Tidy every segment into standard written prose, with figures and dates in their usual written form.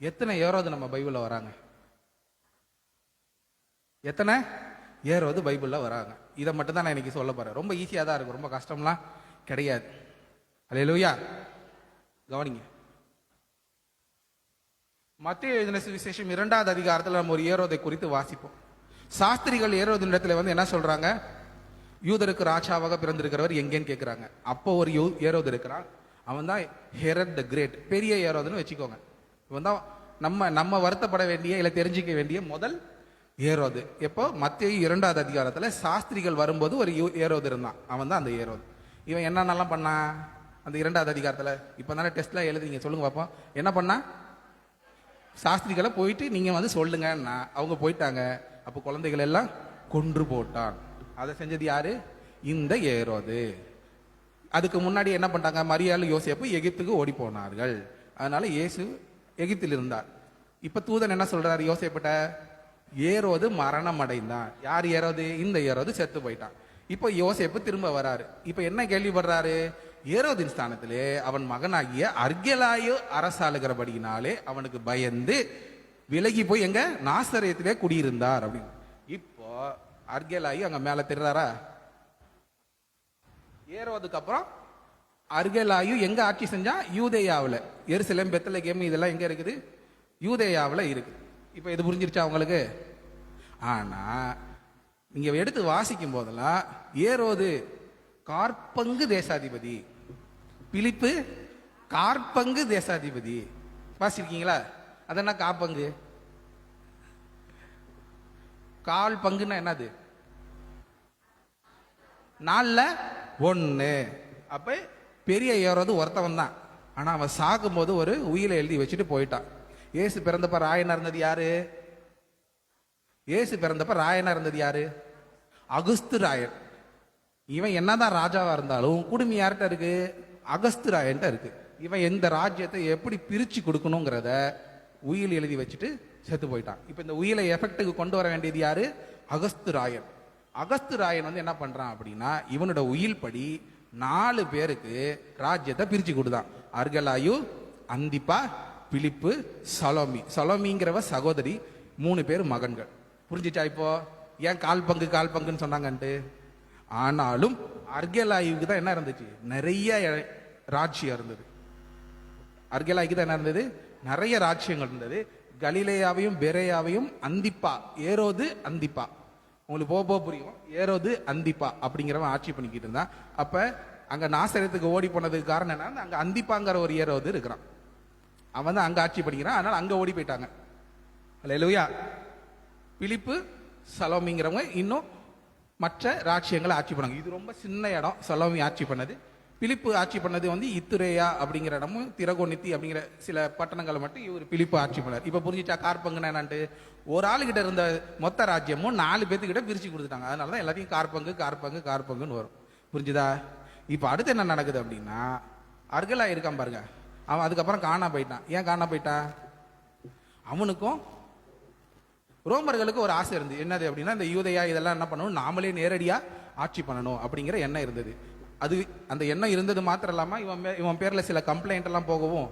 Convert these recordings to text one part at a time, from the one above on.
எத்தனை ஏரோது நம்ம பைபிளில் வராங்க? எத்தனை ஏரோது பைபிளில் வராங்க? இதை மட்டும் தான் நான் இன்னைக்கு சொல்ல போறேன். ரொம்ப ஈஸியாக தான் இருக்கும், ரொம்ப கஷ்டம்லாம் கிடையாது. அல்லேலூயா. கவனிங்க, மத்தேயு எழுதின சுவிசேஷம் 2வது அதிகாரத்தில் நம்ம ஒரு ஏரோதை குறித்து வாசிப்போம். சாஸ்திரிகள் ஏரோதின் இடத்துல வந்து என்ன சொல்றாங்க? யூதருக்கு ராஜாவாக பிறந்திருக்கிறவர் எங்கேன்னு கேட்கிறாங்க. அப்போ ஒரு ஏரோது இருக்கிறான், அவன் தான் ஹெரட் த கிரேட், பெரிய ஏரோதுன்னு வச்சுக்கோங்க. இவன் தான் நம்ம வருத்தப்பட வேண்டிய இல்லை தெரிஞ்சிக்க வேண்டிய முதல் ஏரோது. எப்போ? மத்தேயு 2வது அதிகாரத்துல சாஸ்திரிகள் வரும்போது ஒரு ஏரோது இருந்தான், அவன் தான் அந்த ஏரோது. இவன் என்னென்னலாம் பண்ணான் அந்த 2வது அதிகாரத்துல? இப்போ தானே டெஸ்ட்லாம் எழுதுறீங்க, சொல்லுங்க பார்ப்போம். என்ன பண்ணா? சாஸ்திரிகளை போயிட்டு நீங்க வந்து சொல்லுங்கன்னா அவங்க போயிட்டாங்க. அப்போ குழந்தைகள் எல்லாம் கொன்று போட்டான். அதை செஞ்சது யாரு? இந்த ஏரோது. அதுக்கு முன்னாடி என்ன பண்ணாங்க? மரியாள் யோசேப்பு எகிப்துக்கு ஓடி போனார்கள். அதனால இயேசு எகிப்தில் இருந்தார். இப்ப தூதன் என்ன சொல்றாரு யோசேப்பிட்ட? ஏரோது மரணம் அடைந்தான். யார் ஏரோது? இந்த ஏரோது செத்து போயிட்டான். இப்போ யோசேப்பு திரும்ப வராரு. இப்ப என்ன கேள்விப்படுறாரு? ஏரோதின் ஸ்தானத்திலே அவன் மகனாகிய அர்கெலாயு அரசாளுகிறபடியினாலே அவனுக்கு பயந்து விலகி போய் எங்க நாசரேத்திலே குடியிருந்தார் அப்படின்னு. இப்போ அர்கெலாயு அங்க மேல தெரிறாரா? ஏரோதுக்கு அப்புறம் அர்கெலாயு எங்க ஆட்சி செஞ்சா? யூதேயாவில். எருசலேம், பெத்லகேம் இதெல்லாம் எங்க இருக்குது? யூதேயாவில் இருக்கு. இப்ப இது புரிஞ்சிருச்சா உங்களுக்கு? ஆனா நீங்க எடுத்து வாசிக்கும் போதெல்லாம் ஏரோது காற்பங்கு தேசாதிபதி, பிலிப்பு காற்பங்கு தேசாதிபதி. வாசிருக்கீங்களா? அதென்ன காப்பங்கு? கால் பங்குன்னா என்னது? 4/1. அப்ப பெரிய ஏரோது ஒருத்தவன் தான். ஆனா அவன் சாகும் போது ஒரு உயிரை எழுதி வச்சுட்டு போயிட்டான். ஏசு பிறந்தப்ப ராயனா இருந்தது யாரு? ஏசு பிறந்தப்ப ராயனா இருந்தது யாரு? அகஸ்து ராயன். இவன் என்னதான் ராஜாவா இருந்தாலும் குடுமி யார்கிட்ட இருக்கு? அகஸ்து ராயன்ட்ட இருக்கு. இவன் எந்த ராஜ்யத்தை எப்படி பிரிச்சு கொடுக்கணுங்கிறத உயில் எழுதி வச்சுட்டு செத்து போயிட்டான். இப்ப இந்த உயிலை எஃபெக்டுக்கு கொண்டு வர வேண்டியது யாரு? அகஸ்து ராயன். அகஸ்து ராயன் வந்து என்ன பண்றான் அப்படின்னா, இவனோட உயில் படி 4 பேருக்கு ராஜ்யத்தை பிரிச்சு கொடுத்தான். அர்கெலாயு, அந்திப்பா, பிலிப்பு, சலோமி. சலோமிங்கிறவ சகோதரி. 3 பேர் மகன்கள். புரிஞ்சிச்சா? இப்போ ஏன் கால் பங்குன்னு சொன்னாங்கன்ட்டு? ஆனாலும் அர்கெலாயுக்கு தான் என்ன இருந்துச்சு? நிறைய ராஜ்யம் இருந்தது. அர்கெலாய்க்கு தான் என்ன இருந்தது? நிறைய ராஜ்யங்கள் இருந்தது. கலிலேயாவையும் பெரேயாவையும் அந்திப்பா, ஏரோது அந்திப்பா, உங்களுக்கு போக புரியும். ஏரோது அந்திப்பா அப்படிங்கிறவன் ஆட்சி பண்ணிக்கிட்டு இருந்தான். அப்ப அங்க நாசரேத்துக்கு ஓடி போனதுக்கு காரணம் என்ன? அங்க அந்திப்பாங்கிற ஒரு ஏரோது இருக்கிறான், அவன் தான் அங்க ஆட்சி பண்ணிக்கிறான். அதனால அங்க ஓடி போயிட்டாங்க. அல்லேலூயா. பிலிப்பு, சலோமிங்கிறவங்க இன்னும் மற்ற ராஜ்யங்களை ஆட்சி பண்ணாங்க. இது ரொம்ப சின்ன இடம் சலோமி ஆட்சி பண்ணது. பிலிப்பு ஆட்சி பண்ணது வந்து இத்துரேயா அப்படிங்கிற இடமும் திரகோனித்தி அப்படிங்கிற சில பட்டணங்களை மட்டும் இவர் பிலிப்பு ஆட்சி பண்ணார். இப்ப புரிஞ்சிச்சா கார்பங்குன்னா என்னன்ட்டு? ஒரு ஆளுகிட்ட இருந்த மொத்த ராஜ்யமும் 4 பேத்துக்கிட்ட பிரிச்சு கொடுத்துட்டாங்க. அதனாலதான் எல்லாத்தையும் கார்பங்குன்னு வரும். புரிஞ்சுதா? இப்ப அடுத்து என்ன நடக்குது அப்படின்னா, அர்கெலா இருக்கான் பாருங்க, அவன் அதுக்கப்புறம் காணா போயிட்டான். ஏன் காணா போயிட்டான்? அவனுக்கும் ரோமர்களுக்கு ஒரு ஆசை இருந்து என்னது அப்படின்னா, இந்த யூதையா இதெல்லாம் என்ன பண்ணணும், நாமளே நேரடியா ஆட்சி பண்ணணும் அப்படிங்கிற எண்ணம் இருந்தது. அது அந்த எண்ணம் இருந்தது மாத்திரம் இல்லாம இவன் பேர்ல சில கம்ப்ளைண்ட் எல்லாம் போகவும்,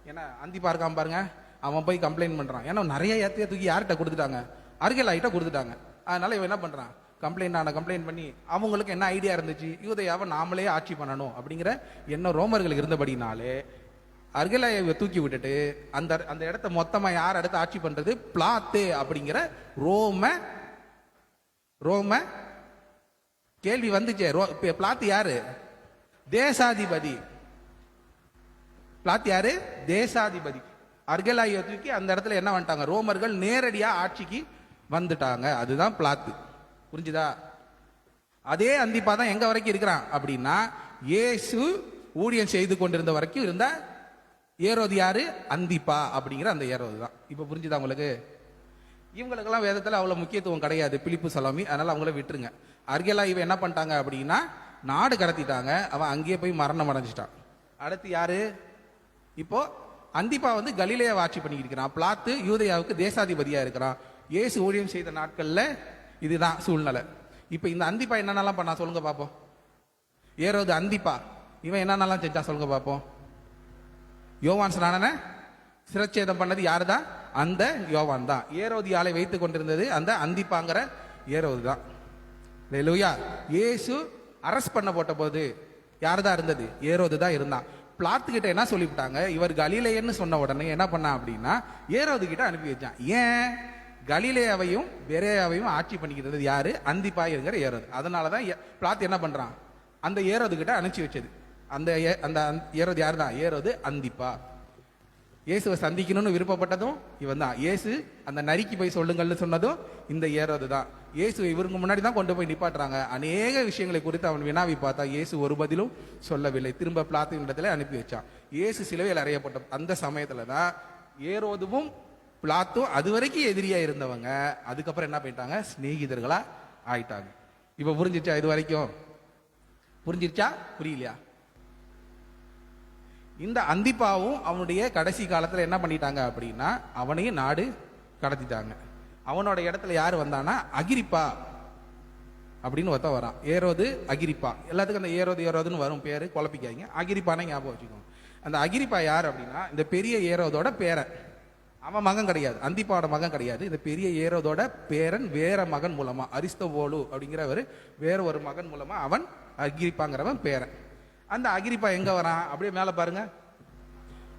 ஏன்னா அந்திப்பா இருக்கான் பாருங்க, அவன் போய் கம்ப்ளைண்ட் பண்றான். ஏன்னா நிறைய ஏத்தைய தூக்கி யார்கிட்ட கொடுத்துட்டாங்க? அர்கெலாயிட்ட கொடுத்துட்டாங்க. அதனால இவன் என்ன பண்றான்? கம்ப்ளைண்ட் பண்ணி அவங்களுக்கு என்ன ஐடியா இருந்துச்சு? யூதையாவை நாமளே ஆட்சி பண்ணணும் அப்படிங்கிற எண்ணம் ரோமர்களுக்கு இருந்தபடினாலே அர்கெலாயை தூக்கி விட்டுட்டு அந்த இடத்த மொத்தமா யார் அடுத்து ஆட்சி பண்றது? பிளாத்தே அப்படிங்கிற ரோம கேள்வி வந்துச்சு. பிளாத்து யாரு? தேசாதிபதி. பிளாத்து யாரு? தேசாதிபதி. அர்கெலாயை தூக்கி அந்த இடத்துல என்ன பண்ணிட்டாங்க? ரோமர்கள் நேரடியா ஆட்சிக்கு வந்துட்டாங்க. அதுதான் பிளாத்து. புரிஞ்சுதா? அதே அந்திப்பா தான் எங்க வரைக்கும் இருக்கிறான் அப்படின்னா, இயேசு ஊழியம் செய்து கொண்டிருந்த வரைக்கும் இருந்த ஏரோது யாரு? அந்திப்பா அப்படிங்கிற அந்த ஏரோது தான். இப்ப புரிஞ்சுதா உங்களுக்கு? இவங்களுக்கெல்லாம் வேதத்துல அவ்வளவு முக்கியத்துவம் கிடையாது, பிலிப்பு, சலோமி. அதனால அவங்கள விட்டுருங்க. அர்கெலா இவன் என்ன பண்ணிட்டாங்க அப்படின்னா, நாடு கடத்திட்டாங்க. அவன் அங்கேயே போய் மரணம் அடைஞ்சிட்டான். அடுத்து யாரு? இப்போ அந்திப்பா வந்து கலிலேயாவை ஆட்சி பண்ணிக்கிட்டு இருக்கிறான். பிளாத்து யூதேயாவுக்கு தேசாதிபதியா இருக்கிறான். இயேசு ஊழியம் செய்த நாட்கள்ல இதுதான் சூழ்நிலை. இப்ப இந்த அந்திப்பா என்னென்னலாம் பண்ணா சொல்லுங்க பாப்போம். ஏரோது அந்திப்பா இவன் என்னென்னலாம் செஞ்சா சொல்லுங்க பாப்போம். யோவான் ஸ்நானனை சிரச்சேதம் பண்ணது யாரு தான்? அந்த யோவான் தான். ஏரோதியாலை வைத்துக் கொண்டிருந்தது அந்த அந்திப்பாங்கிற ஏரோது தான். அல்லேலூயா. இயேசு அரஸ்ட் பண்ண போட்ட போது யாரு தான் இருந்தது? ஏரோது தான் இருந்தான். பிளாத்து கிட்ட என்ன சொல்லிவிட்டாங்க, இவர் கலிலேயன்னு சொன்ன உடனே என்ன பண்ணான் அப்படின்னா ஏரோது கிட்ட அனுப்பி வச்சான். ஏன்? கலிலேயாவையும் பெரேயாவையும் ஆட்சி பண்ணிக்கிறது யாரு? அந்திப்பாயிருங்கிற ஏரோது. அதனாலதான் பிளாத்து என்ன பண்றான், அந்த ஏரோது கிட்ட அனுப்பிச்சு வச்சது. அந்த அந்த ஏரோது யாரு தான்? ஏரோது அந்திப்பா. இயேசுவை சந்திக்கணும்னு விருப்பப்பட்டதும் இவன் தான். இயேசு அந்த நரிக்கு போய் சொல்லுங்கள்னு சொன்னதும் இந்த ஏரோது தான். இயேசு இவருக்கு முன்னாடி தான் கொண்டு போய் நிப்பாட்டுறாங்க. அநேக விஷயங்களை குறித்து அவன் வினாவி பார்த்தா இயேசு ஒரு பதிலும் சொல்லவில்லை. திரும்ப பிளாத்து இடத்துல அனுப்பி வச்சான். இயேசு சிலுவையில் அறையப்பட்ட அந்த சமயத்துல தான் ஏரோதுவும் பிளாத்தும் அது வரைக்கும் எதிரியா இருந்தவங்க அதுக்கப்புறம் என்ன பண்ணிட்டாங்க? சிநேகிதர்களா ஆயிட்டாங்க. இப்ப புரிஞ்சிருச்சா? இது வரைக்கும் புரிஞ்சிருச்சா? புரியலையா? இந்த அந்திப்பாவும் அவனுடைய கடைசி காலத்துல என்ன பண்ணிட்டாங்க அப்படின்னா அவனையும் நாடு கடத்திட்டாங்க. அவனோட இடத்துல யாரு வந்தானா? அகிரிப்பா அப்படின்னு ஒருத்த வரான். ஏரோது அகிரிப்பா. எல்லாத்துக்கும் அந்த ஏரோது ஏரோதுன்னு வரும் பேரு, குழப்பிக்காங்க. அகிரிப்பானே ஞாபகம் வச்சுக்கோங்க. அந்த அகிரிப்பா யார் அப்படின்னா இந்த பெரிய ஏரோதோட பேரன். அவன் மகன் கிடையாது, அந்திப்பாவோட மகன் கிடையாது. இந்த பெரிய ஏரோதோட பேரன் வேற மகன் மூலமா, அரிஸ்தோவோலு அப்படிங்கிறவர் வேற ஒரு மகன் மூலமா அவன் அகிரிப்பாங்கிறவன் பேரன். அந்த அகிரிப்பா எங்க வரான்? அப்படியே மேல பாருங்க.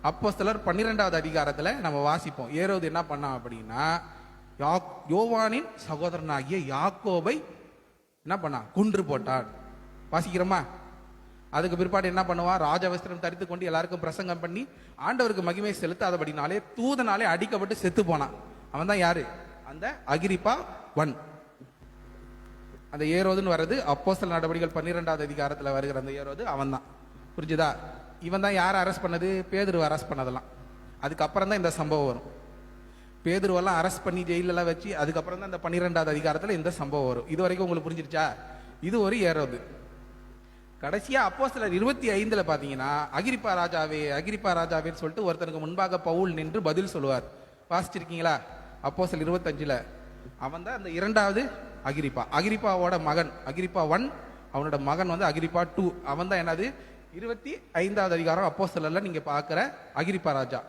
அப்போஸ்தலர் 12வது அதிகாரத்துல நம்ம வாசிப்போம். ஏரோது என்ன பண்ணான் அப்படின்னா யோவானின் சகோதரனாகிய யாக்கோபை என்ன பண்ணான்? கொன்று போட்டான். வாசிக்கிறோமா? அதுக்கு பிற்பாடு என்ன பண்ணுவான்? ராஜவஸ்திரம் தரித்து கொண்டு எல்லாருக்கும் பிரசங்கம் பண்ணி ஆண்டவருக்கு மகிமை செலுத்தாதபடினாலே தூதனாலே அடிக்கப்பட்டு செத்து போனான். அவன் தான் யாரு? அந்த அகிரிப்பா 1. அந்த ஏரோதுன்னு வர்றது அப்போஸ்தலர் நடவடிக்கைகள் 12வது அதிகாரத்துல வருகிற அந்த ஏரோது அவன் தான். புரிஞ்சுதா? இவன் தான் யாரை அரெஸ்ட் பண்ணது? பேதுருவை அரெஸ்ட் பண்ணதெல்லாம். அதுக்கப்புறம் தான் இந்த சம்பவம் வரும். பேதுருவெல்லாம் அரெஸ்ட் பண்ணி ஜெயிலெல்லாம் வச்சு அதுக்கப்புறம் தான் இந்த 12வது அதிகாரத்துல இந்த சம்பவம் வரும். இது வரைக்கும் உங்களுக்கு புரிஞ்சிருச்சா? இது ஒரு ஏரோது. கடைசியா அப்போஸ்தலர் 25ல பாத்தீங்கன்னா அகிரிப்பா ராஜாவே அகிரிப்பா ராஜாவேன்னு சொல்லிட்டு ஒருத்தனுக்கு முன்பாக பவுல் நின்று பதில் சொல்லுவார். வாசிச்சிருக்கீங்களா? அப்போஸ்தலர் 25ல அவன் தான் அந்த 2வது அகிரிப்பா. அகிரிப்பாவோட மகன் அகிரிப்பா 1, அவனோட மகன் வந்து அகிரிப்பா 2. அவன் தான் என்னது? 25வது அதிகாரம் அப்போஸ்தலர்ல நீங்க பார்க்கிற அகிரிப்பா ராஜா.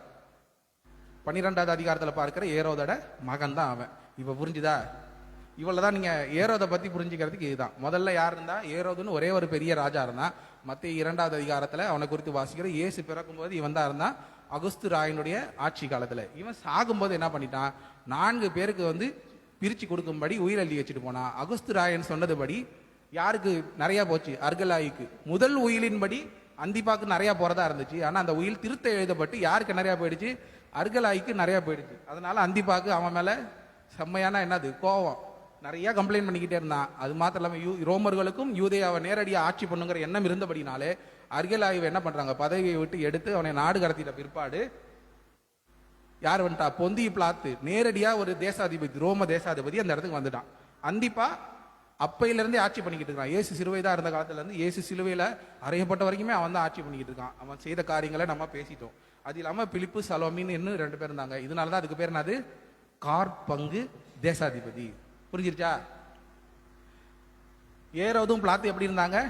12வது அதிகாரத்துல பார்க்கிற ஏரோதோட மகன் தான் அவன். இப்ப புரிஞ்சுதா? இவ்வளவுதான். நீங்க ஏரோதை பத்தி புரிஞ்சுக்கிறதுக்கு இதுதான். முதல்ல யார் இருந்தா? ஏரோதுன்னு ஒரே ஒரு பெரிய ராஜா இருந்தான். மத்திய 2வது அதிகாரத்துல அவனை குறித்து வாசிக்கிற. இயேசு பிறக்கும் போது இவன் தான் இருந்தான் அகுஸ்து ராயனுடைய ஆட்சி காலத்துல. இவன் சாகும்போது என்ன பண்ணிட்டான்? 4 பேருக்கு வந்து பிரிச்சு கொடுக்கும்படி உயிர் எழுதி வச்சுட்டு போனான். அகுஸ்து ராயன் சொன்னதுபடி யாருக்கு நிறைய போச்சு? அர்கலாய்க்கு. முதல் உயிலின்படி அந்திப்பாக்கு நிறைய போறதா இருந்துச்சு. ஆனா அந்த உயில் திருத்த எழுதப்பட்டு யாருக்கு நிறைய போயிடுச்சு? அர்கலாய்க்கு நிறைய போயிடுச்சு. அதனால அந்திப்பாக்கு அவன் மேல செம்மையான என்னது கோவம், நிறைய கம்ப்ளைண்ட் பண்ணிக்கிட்டே இருந்தான். அது மாத்திரம் இல்லாம ரோமர்களுக்கும் யூதேயாவை நேரடியா ஆட்சி பண்ணுங்கிற எண்ணம் இருந்தபடினாலே அர்கலாயுவை என்ன பண்றாங்க? பதவியை விட்டு எடுத்து அவனை நாடு கடத்திட்ட பிற்பாடு யார் வந்துட்டா? பொந்தி பிளாத்து நேரடியா ஒரு தேசாதிபதி, ரோம தேசாதிபதி அந்த இடத்துக்கு வந்துட்டான். அந்திப்பா அப்பையில இருந்தே ஆட்சி பண்ணிக்கிட்டு இருக்கான். இயேசு சிலுவைதா இருந்த காலத்துல இருந்து இயேசு சிலுவையில அறையப்பட்ட வரைக்குமே அவன் தான் ஆட்சி பண்ணிக்கிட்டு இருக்கான். அவன் செய்த காரியங்களை நம்ம பேசிட்டோம். அது இல்லாம பிலிப்பு சலோமின்னு இன்னும் 2 பேர் இருந்தாங்க. இதனாலதான் அதுக்கு பேர் என்னது? கார்பங்கு தேசாதிபதி. புரிஞ்சிருச்சா? ஏரோதும் பிளாத்து எப்படி இருந்தாங்க?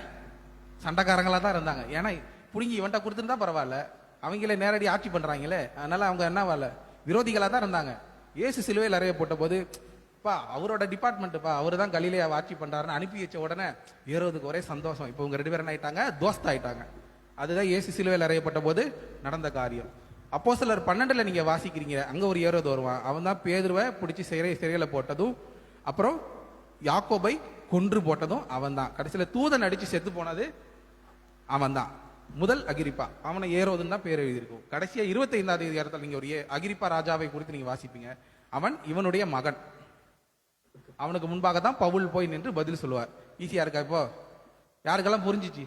சண்டைக்காரங்களா தான் இருந்தாங்க. ஏன்னா புடுங்கி இவன்ட்ட கொடுத்துருந்தா பரவாயில்ல, அவங்களே நேரடி ஆட்சி பண்றாங்களே, அதனால அவங்க என்ன வரல, விரோதிகளா தான் இருந்தாங்க. இயேசு சிலுவையில் அறைய போட்ட போது பா அவரோட டிபார்ட்மெண்ட்டுப்பா, அவரு தான் கலிலேயா ஆட்சி பண்றாருன்னு அனுப்பி வச்ச உடனே ஏரோதுக்கு ஒரே சந்தோஷம். இப்போ உங்க 2 பேரும் ஆயிட்டாங்க, தோஸ்த் ஆயிட்டாங்க. அதுதான் இயேசு சிலுவையில் அறையப்பட்ட போது நடந்த காரியம். அப்போஸ்தலர் 12ல நீங்க வாசிக்கிறீங்க, அங்க ஒரு ஏரோது வருவான். அவன் தான் பேதுருவை பிடிச்சி சிறையில போட்டதும், அப்புறம் யாக்கோபை கொன்று போட்டதும் அவன் தான். கடைசியில தூதன் அடிச்சு செத்து போனது அவன் தான். முதல் அகிரிப்பா, அவனை ஏரோதுன்னு தான் பேர் எழுதியிருக்கும். கடைசியா 25வது அதிகாரத்தில் நீங்க ஒரு அகிரிப்பா ராஜாவை குறித்து நீங்க வாசிப்பீங்க. அவன் இவனுடைய மகன். அவனுக்கு முன்பாக தான் பவுல் போய் நின்று பதில் சொல்லுவார். ஈஸியா இருக்கா? இப்போ யாருக்கெல்லாம் புரிஞ்சிச்சு?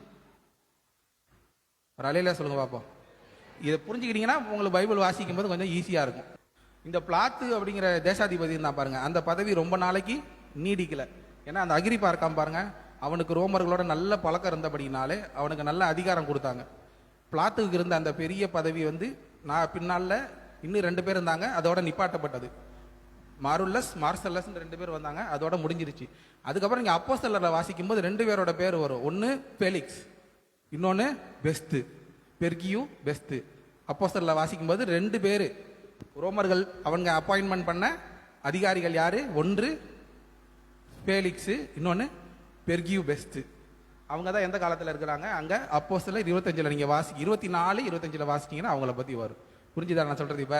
ஒரு அலையில சொல்லுங்க பாப்போம். இதை புரிஞ்சுக்கிட்டீங்கன்னா உங்களுக்கு பைபிள் வாசிக்கும் போது கொஞ்சம் ஈஸியா இருக்கும். இந்த பிளாத்து அப்படிங்கிற தேசாதிபதி தான் பாருங்க, அந்த பதவி ரொம்ப நாளைக்கு நீடிக்கல. ஏன்னா அந்த அகிரிப்பா இருக்கான் பாருங்க, அவனுக்கு ரோமர்களோட நல்ல பழக்கம் இருந்தபடினாலே அவனுக்கு நல்ல அதிகாரம் கொடுத்தாங்க. பிளாத்துக்கு இருந்த அந்த பெரிய பதவி வந்து நான் பின்னால இன்னும் 2 பேர் இருந்தாங்க, அதோட நிப்பாட்டப்பட்டது. மாருல்லஸ் மார்சல்லஸ் 2 பேர் வந்தாங்க, அதோட முடிஞ்சிருச்சு. அதுக்கப்புறம் இங்க அப்போஸ்தலர்ல வாசிக்கும் போது 2 பேரோட பேர் வரும். ஒன்னு பெலிக்ஸ், இன்னொன்னு பெஸ்து, பெர்கியூ பெஸ்து. அப்போஸ்தலர்ல வாசிக்கும் போது 2 பேரு ரோமர்கள் அவங்க அப்பாயின்மெண்ட் பண்ண அதிகாரிகள் யாரு? ஒன்று ஃபேலிக்ஸ், இன்னொன்னு பெர்கியூ பெஸ்ட். அவங்க தான் எந்த காலத்துல இருக்கிறாங்க? அங்க அப்போஸ்தலர் 25 நீங்க 24, 25 வாசிச்சீங்கன்னா அவங்கள பத்தி வரும். புரிஞ்சுதா நான் சொல்றது? இப்ப